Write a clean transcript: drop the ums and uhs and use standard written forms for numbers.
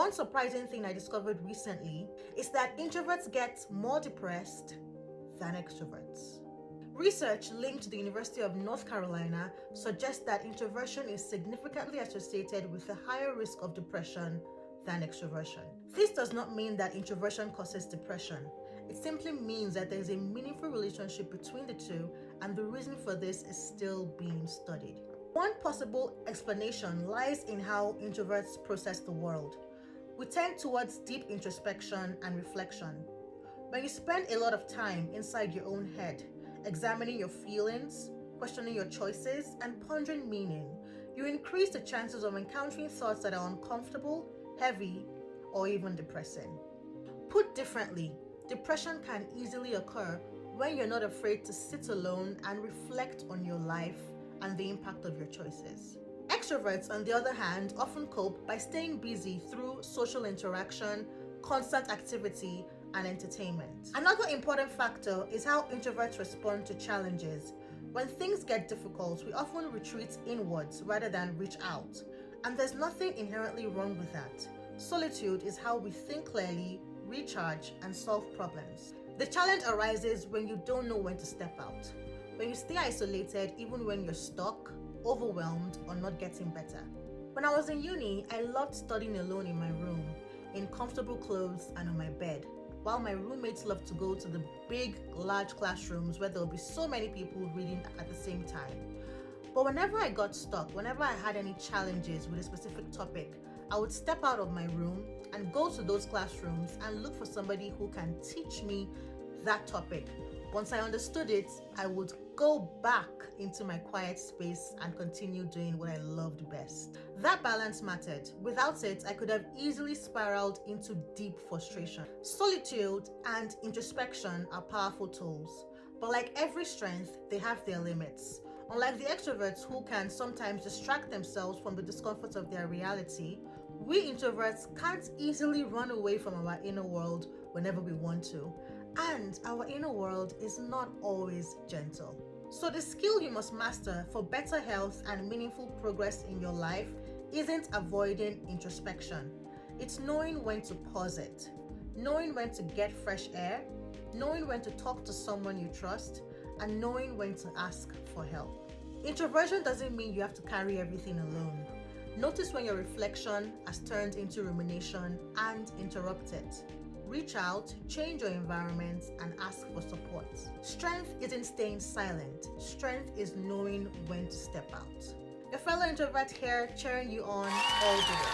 One surprising thing I discovered recently is that introverts get more depressed than extroverts. Research linked to the University of North Carolina suggests that introversion is significantly associated with a higher risk of depression than extroversion. This does not mean that introversion causes depression. It simply means that there is a meaningful relationship between the two, and the reason for this is still being studied. One possible explanation lies in how introverts process the world. We tend towards deep introspection and reflection. When you spend a lot of time inside your own head, examining your feelings, questioning your choices, and pondering meaning, you increase the chances of encountering thoughts that are uncomfortable, heavy, or even depressing. Put differently, depression can easily occur when you're not afraid to sit alone and reflect on your life and the impact of your choices. Extroverts, on the other hand, often cope by staying busy through social interaction, constant activity, and entertainment. Another important factor is how introverts respond to challenges. When things get difficult, we often retreat inwards rather than reach out. And there's nothing inherently wrong with that. Solitude is how we think clearly, recharge, and solve problems. The challenge arises when you don't know when to step out. When you stay isolated even when you're stuck, overwhelmed, or not getting better. When I was in uni, I loved studying alone in my room, in comfortable clothes and on my bed, while my roommates loved to go to the big, large classrooms where there would be so many people reading at the same time. But whenever I got stuck, whenever I had any challenges with a specific topic, I would step out of my room and go to those classrooms and look for somebody who can teach me that topic. Once I understood it, I would go back into my quiet space and continue doing what I loved best. That balance mattered. Without it, I could have easily spiraled into deep frustration. Solitude and introspection are powerful tools, but like every strength, they have their limits. Unlike the extroverts who can sometimes distract themselves from the discomfort of their reality, we introverts can't easily run away from our inner world whenever we want to. And our inner world is not always gentle. So the skill you must master for better health and meaningful progress in your life isn't avoiding introspection. It's knowing when to pause it, knowing when to get fresh air, knowing when to talk to someone you trust, and knowing when to ask for help. Introversion doesn't mean you have to carry everything alone. Notice when your reflection has turned into rumination and interrupt it. Reach out, change your environment, and ask for support. Strength isn't staying silent. Strength is knowing when to step out. Your fellow introvert here, cheering you on all the way.